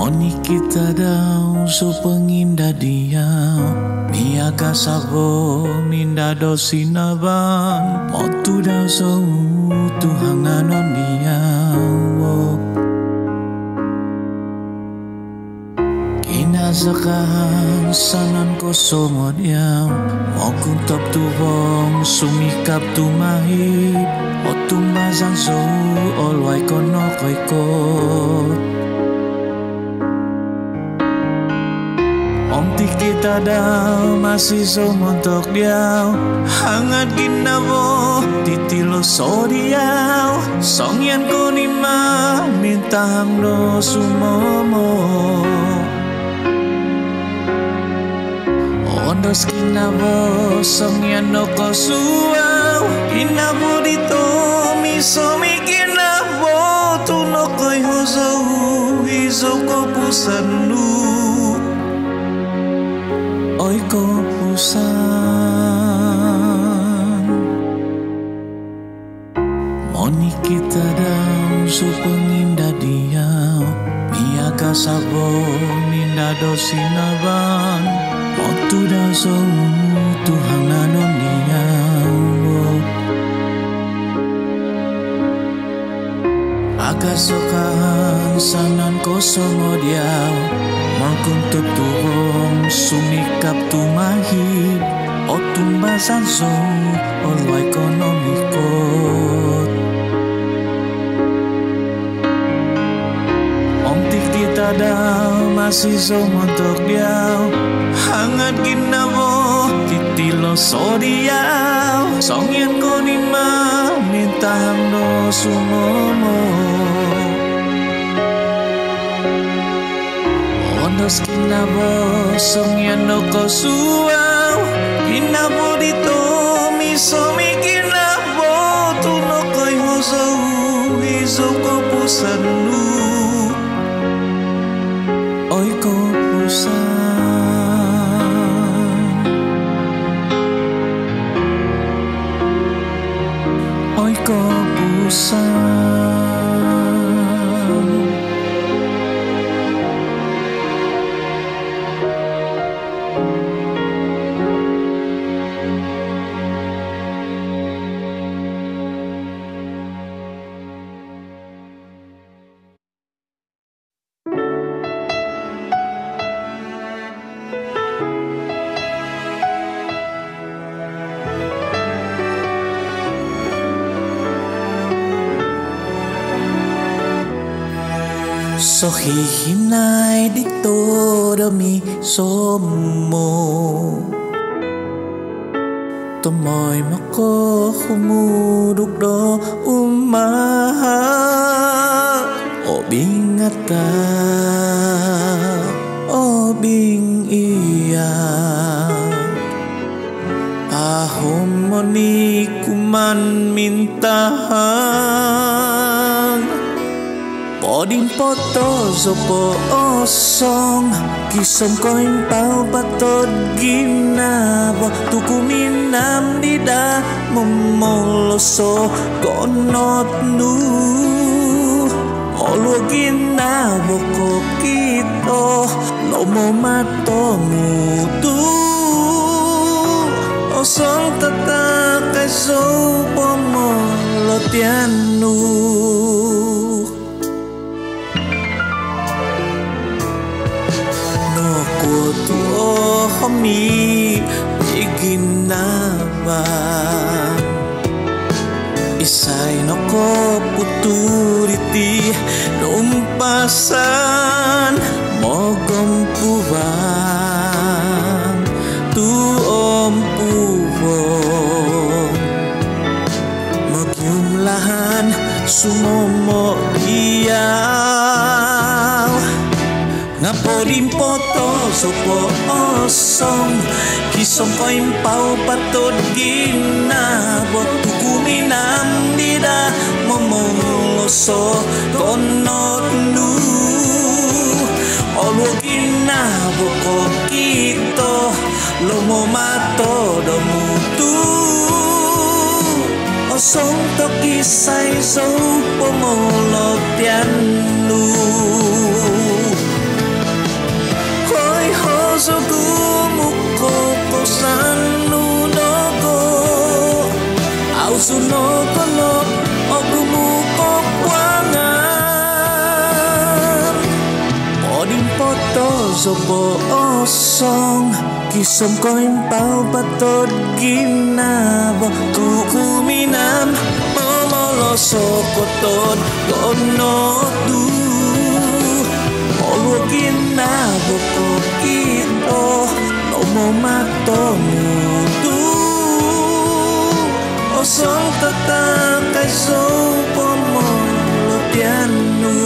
Moni kita daw so penginda dia miaga sabo minda do sinaban motu daw so Tuhan anon dia kinasakahan sanan ko somo dia mokun top tubong sumikap tumahit o tumbasan so olway kono koy kot Omti kita daw masih so montok diaw hangat ginabo titilo so diaw song yan ko ni ma mintang do sumomo ondos kinabo song yan no ko suaw kinabo dito miso mi kinabo tuno koy hoso hiso ko pusanu Oi ko pusan Moni kita daw so penginda dia miaga sabo minda do sinaban motu daw so Tuhan anon dia aga sokahan sanan ko songo dia Makuntup tubong sumikap tumahid o tumbasan so olo ekonomikot Omtik kita daw masih so montok diaw hangat ginabo titilo so diaw song yan ko ni ma mintang do sumomo Ondos kinabo song yan no ko suaw kinabo dito miso mi kinabo tuno koy hoso hiso ko pusanu Oy ko pusan Oy ko pusan So hihinay dito dami somo Tumoy mako humuduk do umaha O bingata O bing iya Ahom moni kuman mintahan Poding poto zopo osong Kisom koin pau patod ginabo Tuku minam dida momoloso Gonot nu Olo ginabo ko kito Lomo mato mutu Osong tatakay so pomolotianu Kutu homi iginaba Isay no ko puturiti numpasan Mogom puwang tuom puwong Magyumlahan sumomo diaw ngapodim poto sopo osong kisong ko impau patod ginabot tukuminam dida momoloso konot nu olo ginabot ko kito lomo mato domutu osong to kisay so pomolot yanu hoy hoso gumuko kosan nunogo au sunoko no ogumuko kwangan poding poto sopo osong kisom ko impau patod ginabo tukuminam momoloso kotod konotu olo ginabo ko kito lomo matomutu osong tatakay so pomolotianu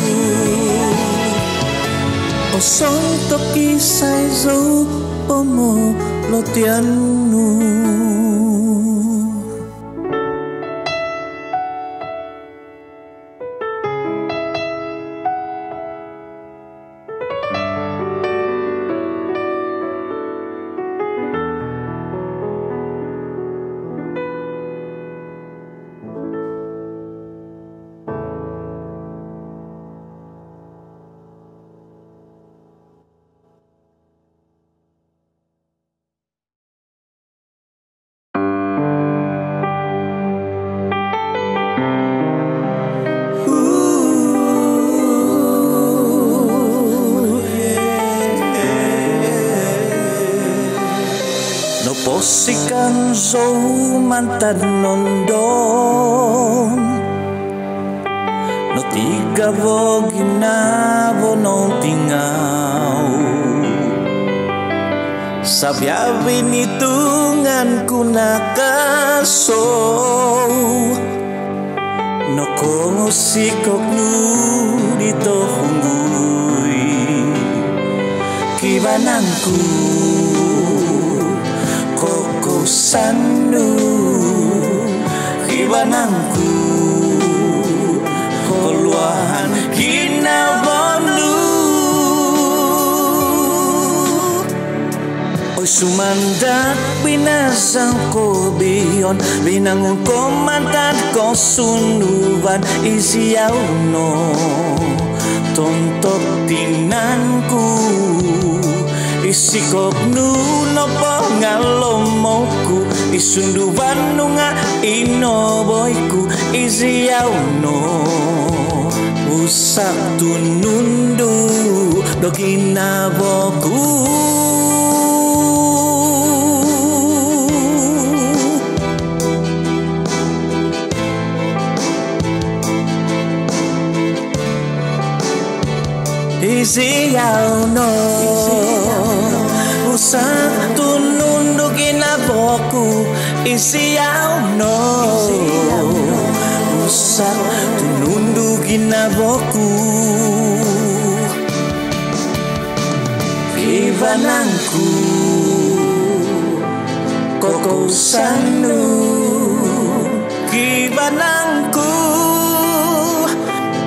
osong tokisay so pomolotianu. Posikan so mantan nondong no tiga ginabo no tingaw sabiawin itungan kunakaso no kung sikok nu dito hunggoy kibanangku sandu kibanangku keluahan kinabonu oy sumandak binasang ko biyon binangon ko mantan ko sunuban isiyaw no tontok tinanku isikok nuno pangalomoku isunduban nunga inoboyku isiyaw no usak tunundu do kinaboku isiyaw no usak tunundu kinaboku isiyaw no usak tunundu kinaboku kibanangku koko sanu kibanangku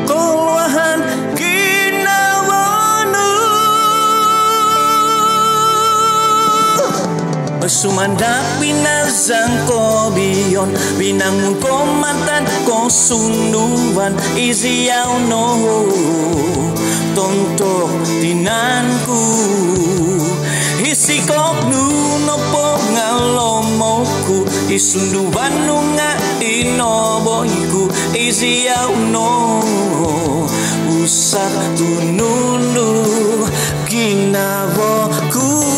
keluahan sumandak binazang ko biyon binangon ko mantan ko sunuban isiyaw no tontok tinanku isikok nuno po ngalomoku isunduban nunga inoboyku isiyaw no usak tunundu kinaboku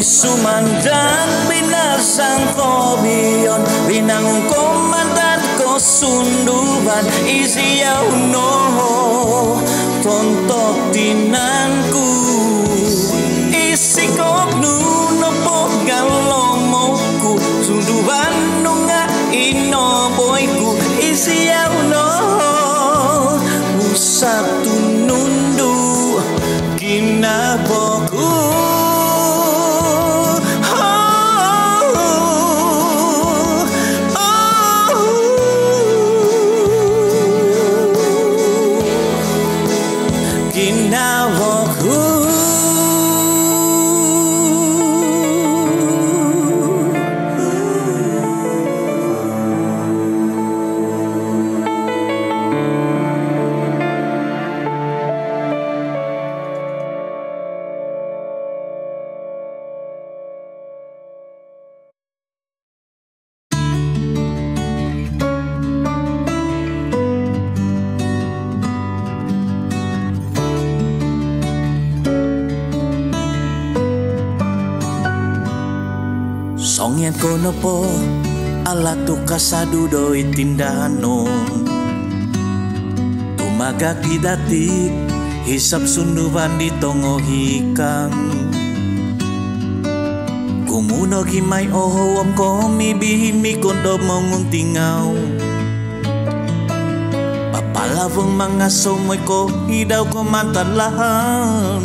sumandang binasang ko biyon binangon ko mantan ko sunduban isiyaw no tontok tinanku isikok nuno pogalomokku sunduban nunga ino boyku isiyaw no usap tunundu kinaboku Songyan kono po ala tu kasadu doi tindano tumaga kidati hisap sunduban di tongo hikang kumuno himay oho am komi bihimi kondo monguntingaw papalavong mga somoy ko hidaw ko mantanlahan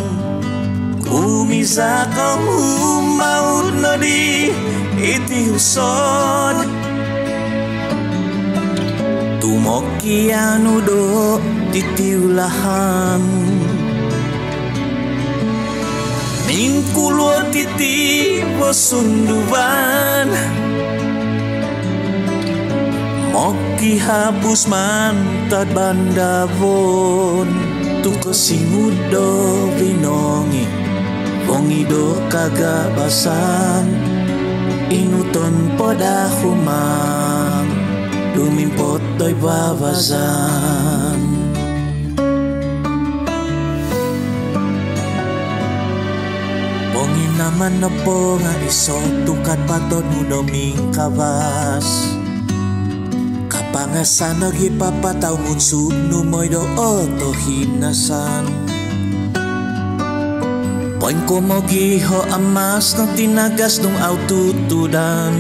kumisa ka humaw na di iti husod tumokiano do titiulahan mingkulo titi bosunduban moki habus mantad bandavon tuko singudo binongi bongido kagabasan inuton poda humang lumimpot do'y babazan bongin naman na po nga iso tukat paton nudoming kabas kapangasan nagipapataw munsub numoy do oto hinasan poin ko mo giho amas ng tinagas nung aututudan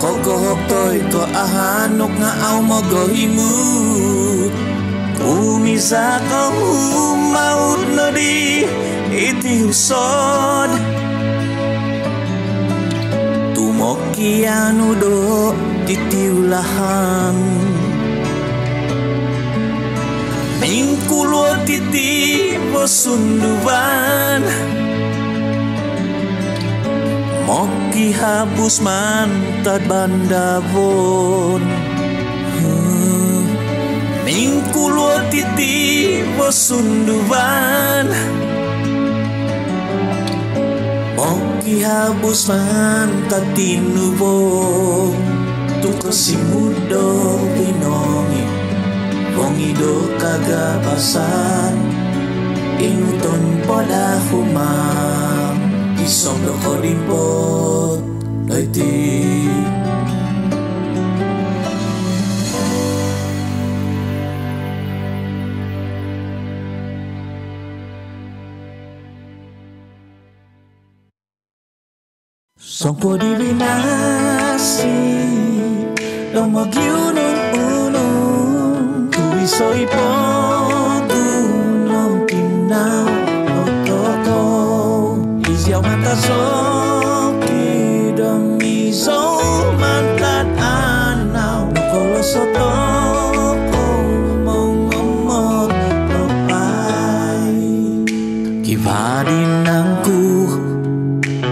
kogohok to'y ko ahanok nga aw mo gohimut kumisa ka humaut na di iti husod tumokiano do titiulahan mingkulo titi bosunduban moki habus mantad bandavon mingkulo titi bosunduban moki habus mantad tinubong tuko simudo binongi bongido kagabasan inuton poda humang isong do kodimpot doiti songko divinasi lomogiunong tuwisoy po dunong tinaw notoko isyaw matasoki damiso mantat anaw nokolosotoko mongomot lopay kibadin nangku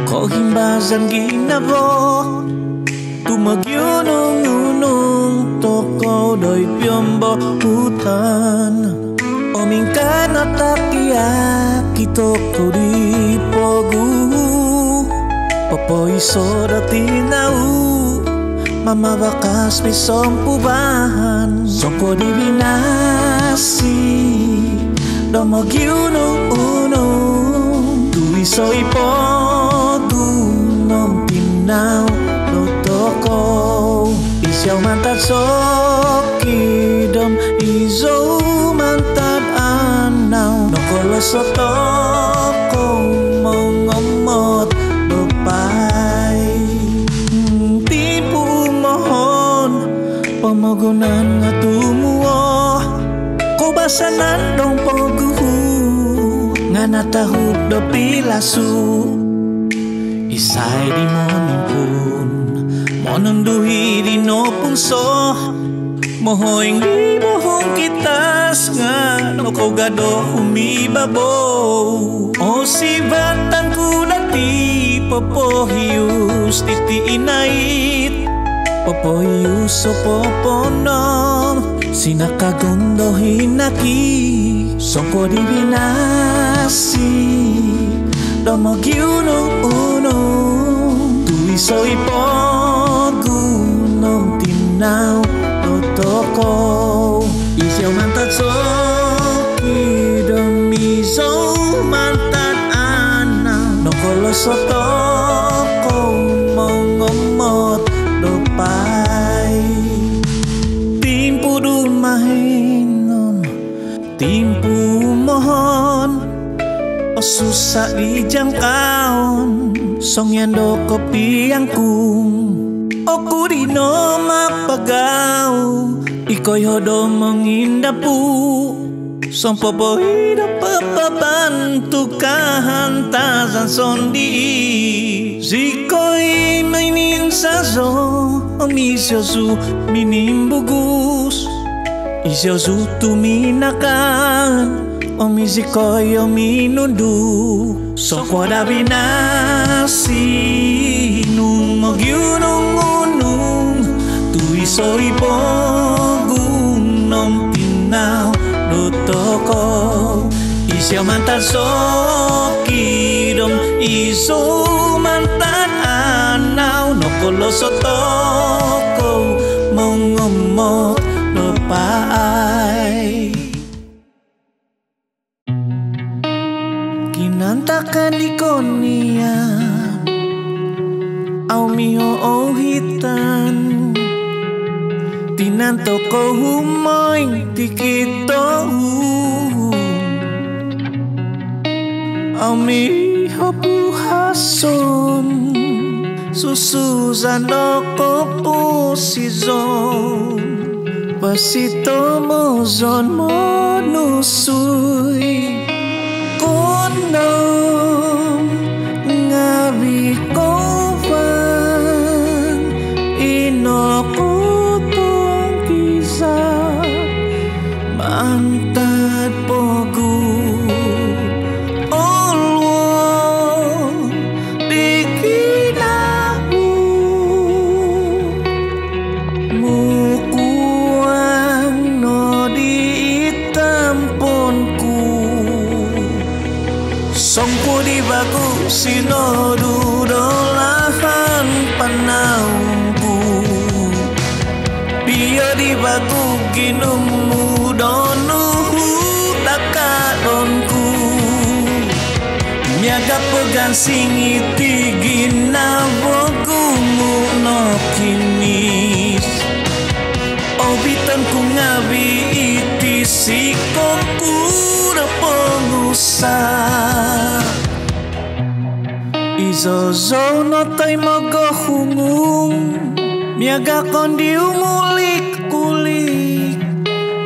ko himbazan ginabo tumagyunong toko do'y piyombo hutan omingkan atakiaki toko di pogu popoy soda tinau mama bakas pisong pubahan songko divinasi domogyunong tuwisoy po dunong tinaw toko Isiau mantat sokidom izo mantat anau nokolo sotoko mongomot bepai tipu mohon pemogonan ngatumu ko basanan dong poguhu ngana tahuk do pilasu isai di monimpun monunduhi di no pungso mohoing di bohong kitas nga no ko gado humibabo o si batan ku dati popohius titi inait popohius so poponom sinakagondo hinaki songko di binasi domo giunong unong tuiso ipogunong tinaw toko isiau mantat sokidom iso mantat anang nokolo sotoko mongomot dopai timpu dumahinom timpu mohon o susah dijangkaon song yando kopi yang kung oku di no mapagaw ikoy hodo mengindapu sompo boy dapat pabantu kahantasan sondi zikoy mainin sazo omisyosu minimbugus isyosu tuminakan omizikoy ominundu sokwada binasi nung magyunong unung tuiso ipogunong tinaw dotoko isiau mantat sokidom iso mantat anaw nokolo sotoko mongomot dopai kinantakan di konian au miho ohitan tinanto ko humoy tikito au miho buhason susuzan ko posizon pasito mozon monusuy kondom ngabi kovan inokutong kisah mantat pogu olwo dikinamu mukuang no ditamponku songku di baku sinodu dolahan panauku bio di baku ginumu donuhu takadonku miaga pegang singiti ginabogumu no kinis obitan ku ngabi iti sikoku da pengusah izozo no tay magohungung miaga kondi umulik kulik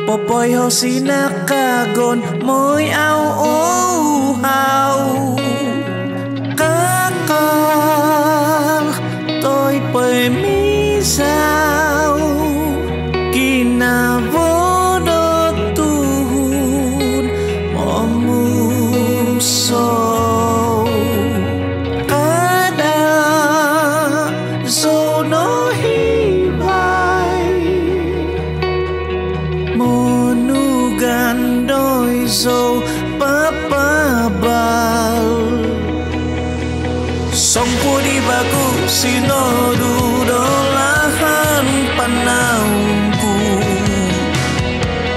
popoy ho sinakagon moy au oh hau kakal toy pemisau kinabodot tuhun momuso so papabal songku di baku sinodu dolahan panauku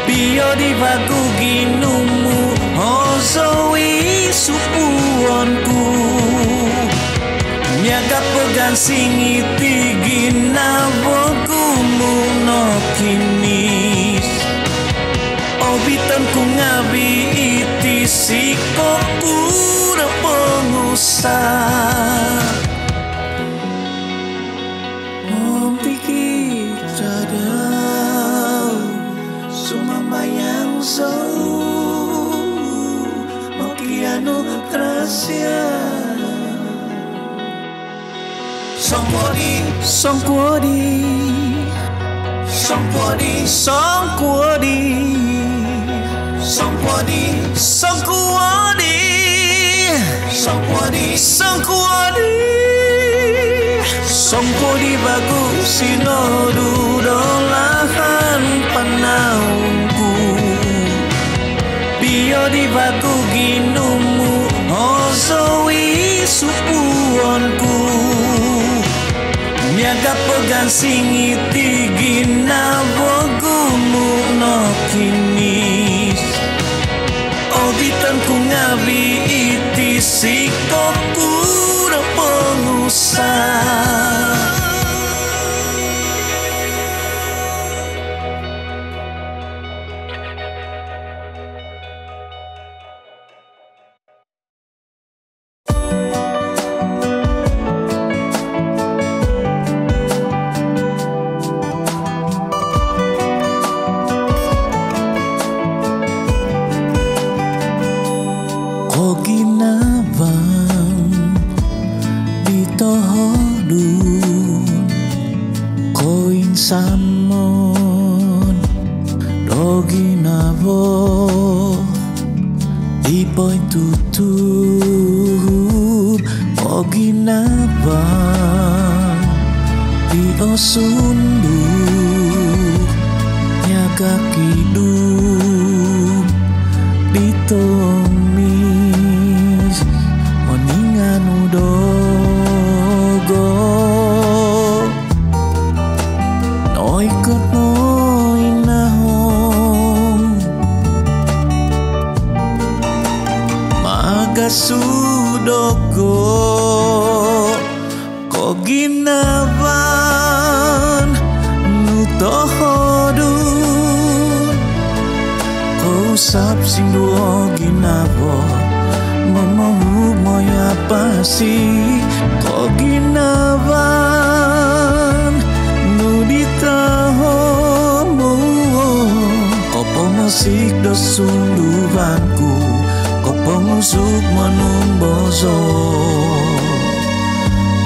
bio di baku ginumu hozoi supuonku miaga pegang singiti ginabogumu sa Mempikir terdaw Sumambayang sâu Mokiano gracia Song qua đi Song qua đi Song qua đi Song qua đi Song qua đi Song qua đi Song qua đi Song qua đi Song qua đi bagu sinodu dolahan panauku Bio di bagu ginumu Ozoi supuonku Miaga pegang singiti gina bogumu no kinis Obitan ku ngabi iti sikoku no pengusaha Samon dogi nabo ipoi tutup ogi nabang di osundu nyaga kidum di tomis moningan udogo ikut moi nahong maga sudogo ko ginaban nutohodun ko usap sinduo ginabo mamahub moya pasi ko ginaban Nuditahomu Kau pemusik dosundubanku Kau pengusuk menumbozo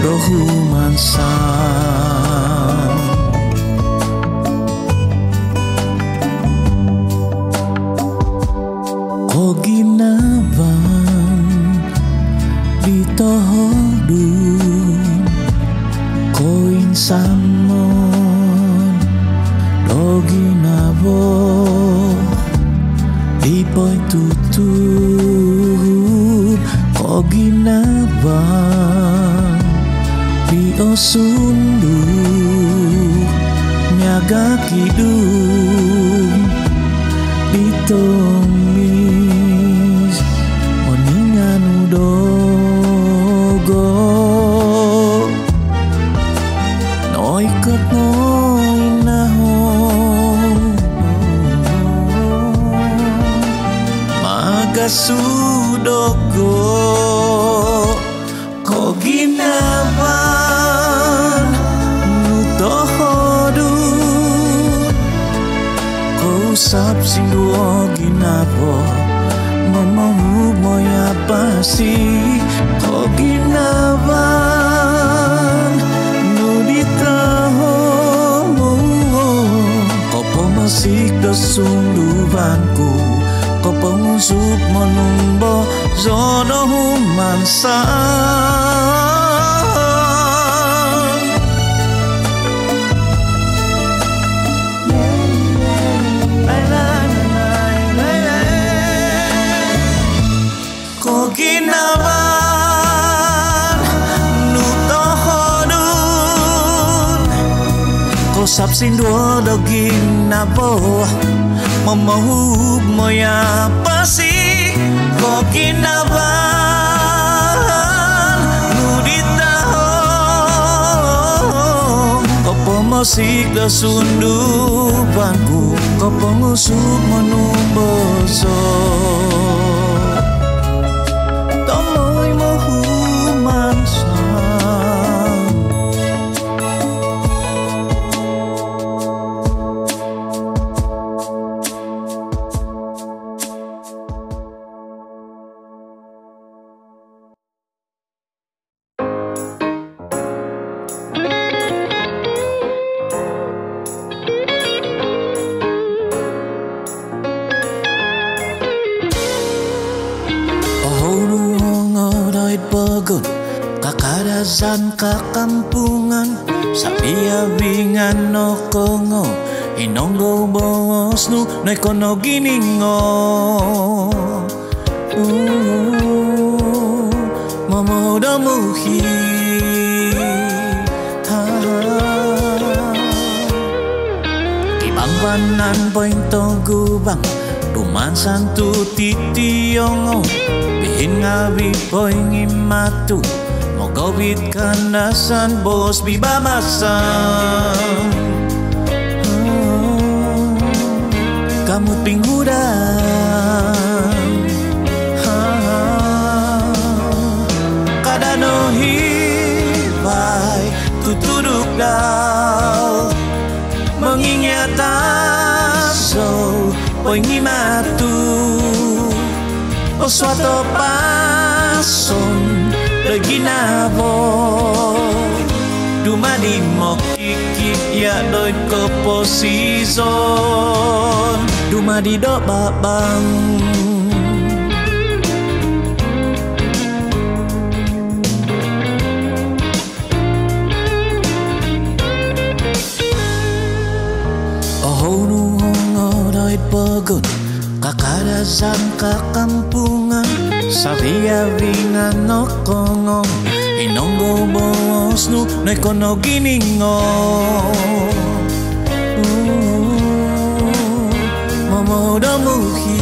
Dohuman sang Kau ginaban Ditohodun Kau insamon Dogi nabo Ipoi tutup Kau ginabang Di osundu Nyaga kidum Di tomis Moningan udogo Noikot noi nahong Maga sudogo Ko ginaban Nutohodun Ko usap sinduo ginabo Mamahub moya pasi Ko ginaban Nuditahomu Ko pemusik dosundubanku Ko pengusuk menumbo Zono human sang Ko ginaban Nutohodun Ko sapsin duo dogin nabo Mamahub moya pasi Ko ginaban Nuditahong Ko pemusik dosundubanku Ko pengusuk menumboso Tomoy mahum Kakadazan kakampungan sa piyawingan no kongo Hinonggo bongos nu na kono giningo Momoda muhi Kibangwanan pointo gubang Tumansan tu titiyongo Bihin ngawi poing imatu Mogawit kanasan bos bibamasan Kamut pinghudan Kadano hibay tutuduk daw Mengingat aso poing imatu O suatu pason Reginavo Dumadi mo kiki ya doy ke posison Dumadi do babang Oh nu hongo doy pagun Kakadazan kakampungan sa piyawingan no kongo Hinonggo bongos nu na kono giningo Momoda muhi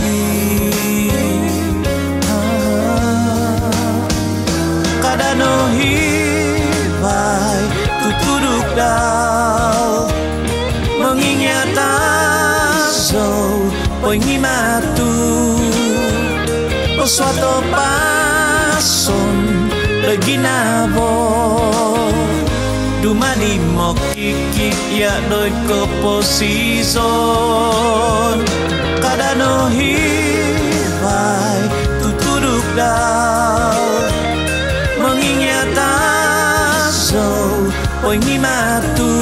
Kadano hibay tutuduk daw Mengingat aso poing imatu O suatu pason Reginavo Dumadi mo kiki ya doy ke posison Kadano hibay tutuduk daw Mengingat aso poing imatu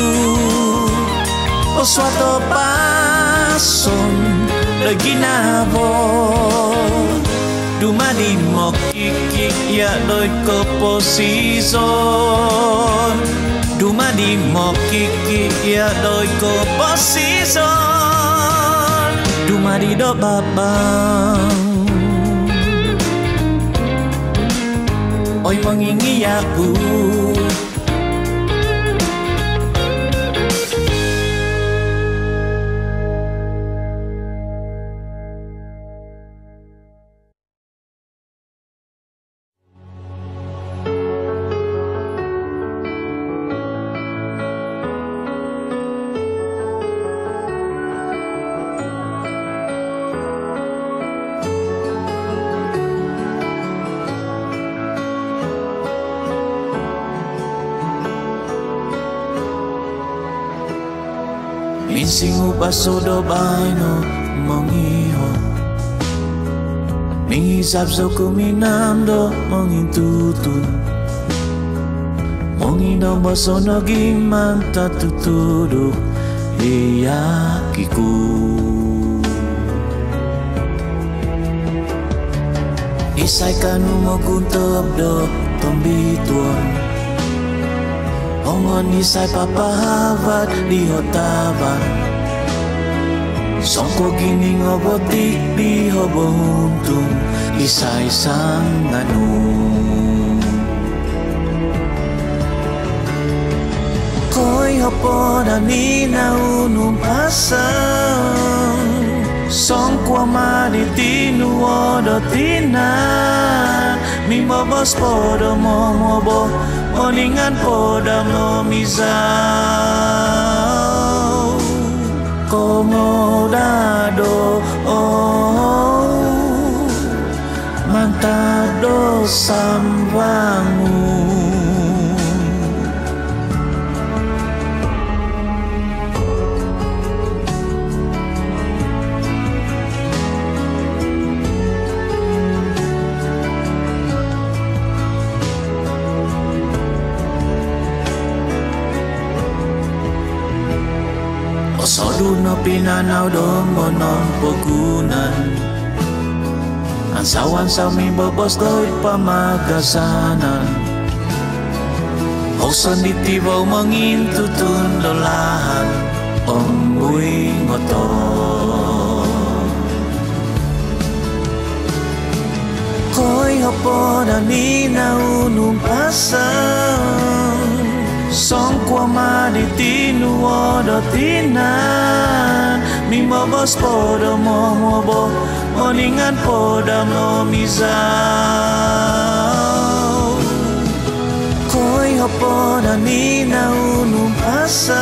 O suatu pason Reginavo Dumadi mo kiki ya doy ke posison Dumadi mo kiki ya doy ke posison Dumadi do babang Oy mengingi aku Minsing upaso do baino mongiho Minghisap so kuminam do mongintutun Mongindo baso no gimanta tutuduk Iyakiku Isay kanu mo kuntob do tombituan Ongon isay papahavat di hotavan Songko gining obotik di hobontung Isay sang anung Koy hopoda ni naunum pasang Songko amadi tinuodo tinan Mimobos podo momobo Oningan poda mo misao Como dado Mantado sambangu Sodu no pinanaw do monon pogunan Ang sawan sa mi bobos do'y pamagasanan Osan ditibaw mangintutun dolahan Ombuy ngoto Koy hapoda ni naunumpasan Song kwa maditinu odo tinan Mimobos podo momobo Moningan poda momizau Koy hapoda ni naunumpasan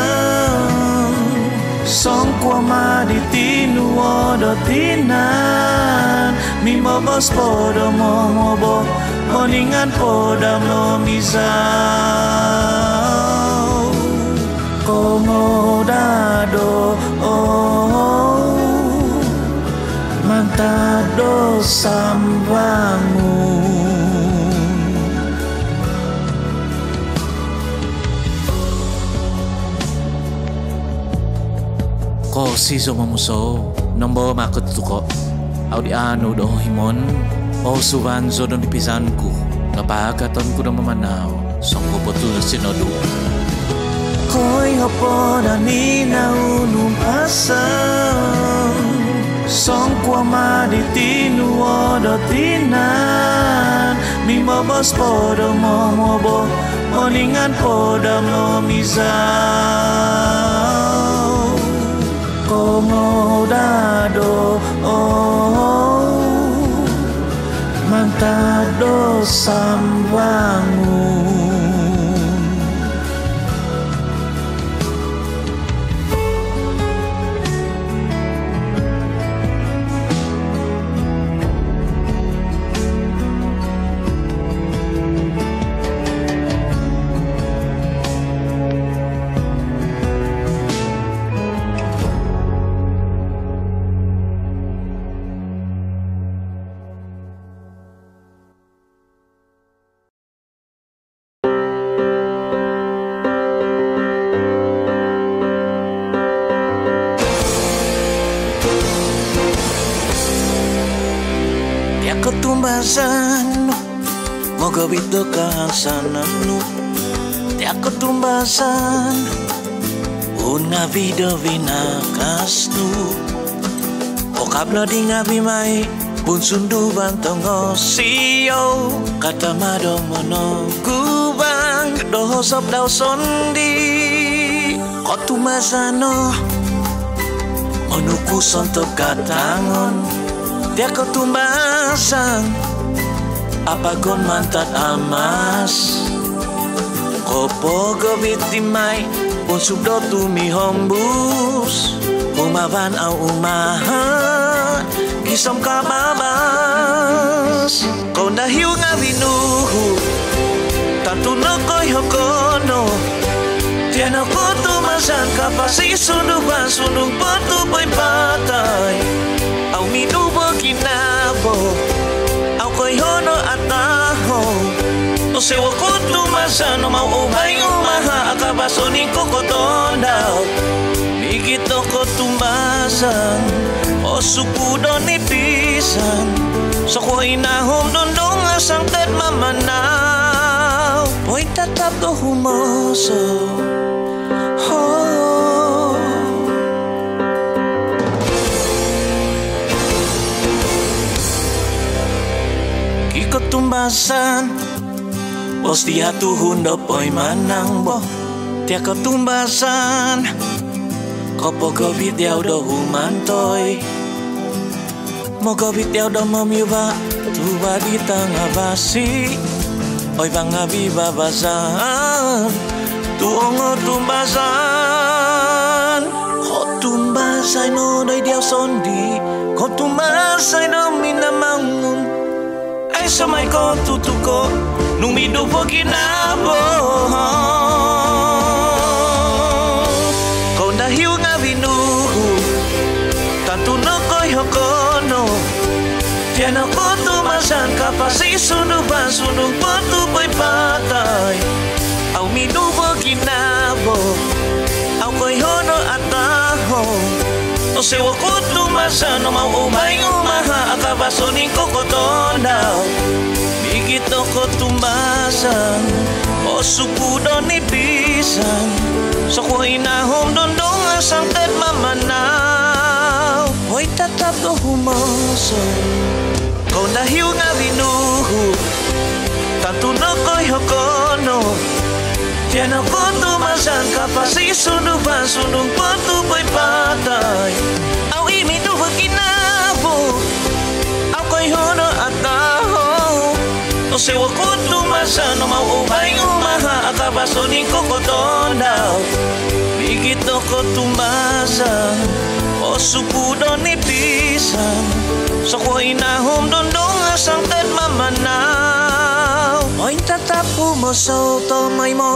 Song kwa maditinu odo tinan Mimobos podo momobo Moningan poda momizau Komodado Mantado sambangun Ko siso mamuso Nombo makutuko Audi anu do himon O subanzo don dipisanku Napakaton ko na mamanaw Songko po to sinodo Koy hapoda ni naunumpasan Songko maditinu odo tinan Mimobos podo momobo Moningan poda momizau Komodado Mantado sambangun Ketumbasan Moga bito kasananu Tiak ketumbasan Una vida vinakasnu O kabla di ngabi mai Bun sundu bantongo siyo Kata mado mono Kubang Doho sop dao sondi Kotumbasano Monuku sontok katangon Dia ketumbasan Apakon mantat amas Kopo gobit dimai Pun subdo tumi hombus Umaban au umahan Kisom kababas Kau nahiu ngabinuhu Tantu nokoy hokono Tiano kutumasan Kapasi sunduban sundung potu boy patay Au minubo kinabo Au koy hono ataho O sewa kutumasan O mau umay umaha Akabaso ni kokotondao Bigito kutumbasan O sukudo ni pisan So ko inahom dondong asang tet mamanaw Poy tatap do humoso Ketumbasan Bos dia tuhun do poy manang boh Tia ketumbasan Kopo gobit dia udah humantoy Mo gobit dia udah memiuba Tuba di tengah basi Oi bang abi babazan Tuongo tumbasan Kotumbasan no doi dia sondi Kotumbasan no minamangun Samay ko tutuko Nung midupo kinabo Kau nahiu nga binuhu Tantu no koy hokono Tiano ko tumasan Kapasi sunuban Sunung potu boy patay Au midupo kinabo Au koy hono ataho O sewa kutumasan O mau umay umaha Akabaso ni kokotondao Bigito kutumbasan O o supudo ni pisan. So ko inahom dondong asang tet mamanaw. Hoy tatap do humoso kau nahiu nga binuhu. Tanto no ko'y hokono tiyan ako tumasan kapasi sunuban sunung patupoy patay. Aw imito kinabo aw ko'y hono at taho. O sewa ko tumasan no mauubay umaha akabasonin ko kotonaw. Bigit no ko tumasan o supudo ni pisan. So ko inahom dondong asang tet mamanaw. Oy tatap humoso to may mo.